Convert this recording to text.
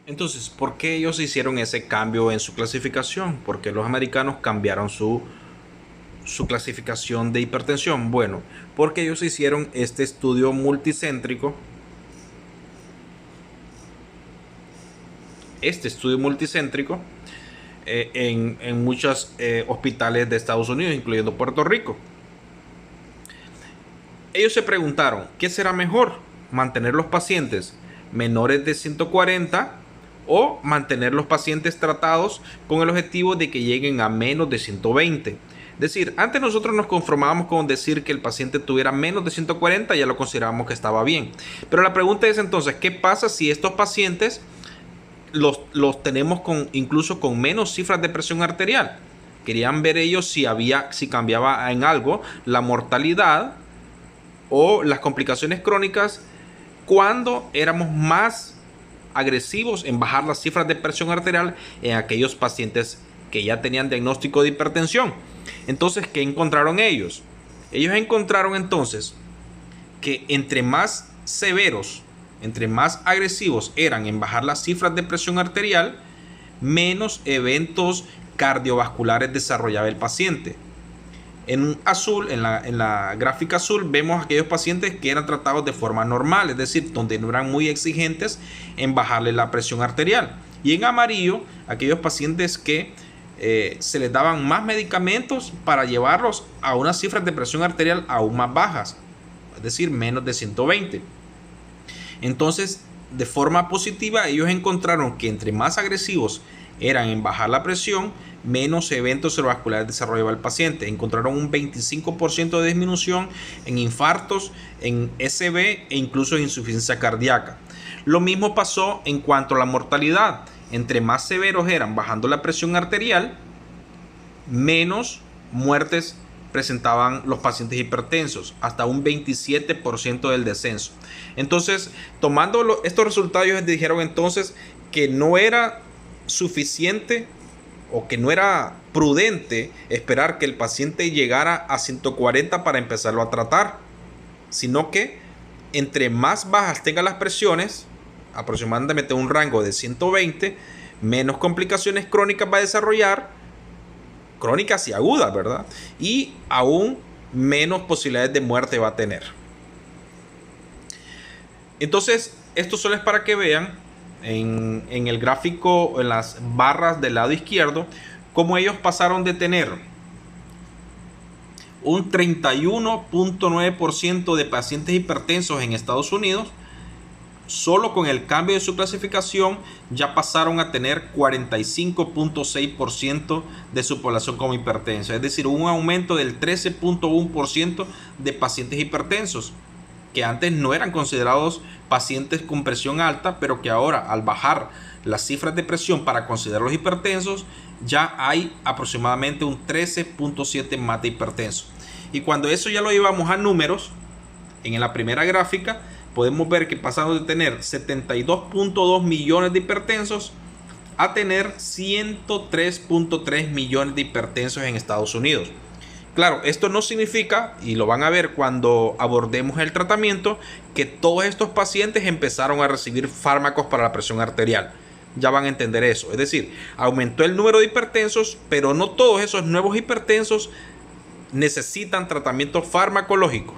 Entonces, ¿por qué ellos hicieron ese cambio en su clasificación? ¿Por qué los americanos cambiaron su clasificación de hipertensión? Bueno, porque ellos hicieron este estudio multicéntrico. Este estudio multicéntrico en muchos hospitales de Estados Unidos, incluyendo Puerto Rico. Ellos se preguntaron, ¿qué será mejor? ¿Mantener los pacientes menores de 140 o mantener los pacientes tratados con el objetivo de que lleguen a menos de 120? Es decir, antes nosotros nos conformábamos con decir que el paciente tuviera menos de 140, ya lo considerábamos que estaba bien. Pero la pregunta es entonces, ¿qué pasa si estos pacientes los tenemos incluso con menos cifras de presión arterial? Querían ver ellos si cambiaba en algo la mortalidad o las complicaciones crónicas cuando éramos más agresivos en bajar las cifras de presión arterial en aquellos pacientes que ya tenían diagnóstico de hipertensión. Entonces, ¿qué encontraron ellos? Ellos encontraron entonces que entre más severos, entre más agresivos eran en bajar las cifras de presión arterial, menos eventos cardiovasculares desarrollaba el paciente. En azul, en la gráfica azul, vemos aquellos pacientes que eran tratados de forma normal, es decir, donde no eran muy exigentes en bajarle la presión arterial. Y en amarillo, aquellos pacientes que se les daban más medicamentos para llevarlos a unas cifras de presión arterial aún más bajas, es decir, menos de 120. Entonces, de forma positiva, ellos encontraron que entre más agresivos eran en bajar la presión, menos eventos cerebrovasculares desarrollaba el paciente. Encontraron un 25% de disminución en infartos, en SB e incluso en insuficiencia cardíaca. Lo mismo pasó en cuanto a la mortalidad. Entre más severos eran bajando la presión arterial, menos muertes presentaban los pacientes hipertensos, hasta un 27% del descenso. Entonces, tomando estos resultados, ellos dijeron entonces que no era suficiente o que no era prudente esperar que el paciente llegara a 140 para empezarlo a tratar, sino que entre más bajas tengan las presiones, aproximadamente un rango de 120, menos complicaciones crónicas va a desarrollar, crónicas y agudas, ¿verdad? Y aún menos posibilidades de muerte va a tener. Entonces, esto solo es para que vean en el gráfico, en las barras del lado izquierdo, cómo ellos pasaron de tener un 31.9% de pacientes hipertensos en Estados Unidos. Solo con el cambio de su clasificación ya pasaron a tener 45.6% de su población como hipertensa, es decir, un aumento del 13.1% de pacientes hipertensos, que antes no eran considerados pacientes con presión alta, pero que ahora, al bajar las cifras de presión para considerarlos hipertensos, ya hay aproximadamente un 13.7% más de hipertensos. Y cuando eso ya lo llevamos a números, en la primera gráfica podemos ver que pasamos de tener 72.2 millones de hipertensos a tener 103.3 millones de hipertensos en Estados Unidos. Claro, esto no significa, y lo van a ver cuando abordemos el tratamiento, que todos estos pacientes empezaron a recibir fármacos para la presión arterial. Ya van a entender eso. Es decir, aumentó el número de hipertensos, pero no todos esos nuevos hipertensos necesitan tratamiento farmacológico.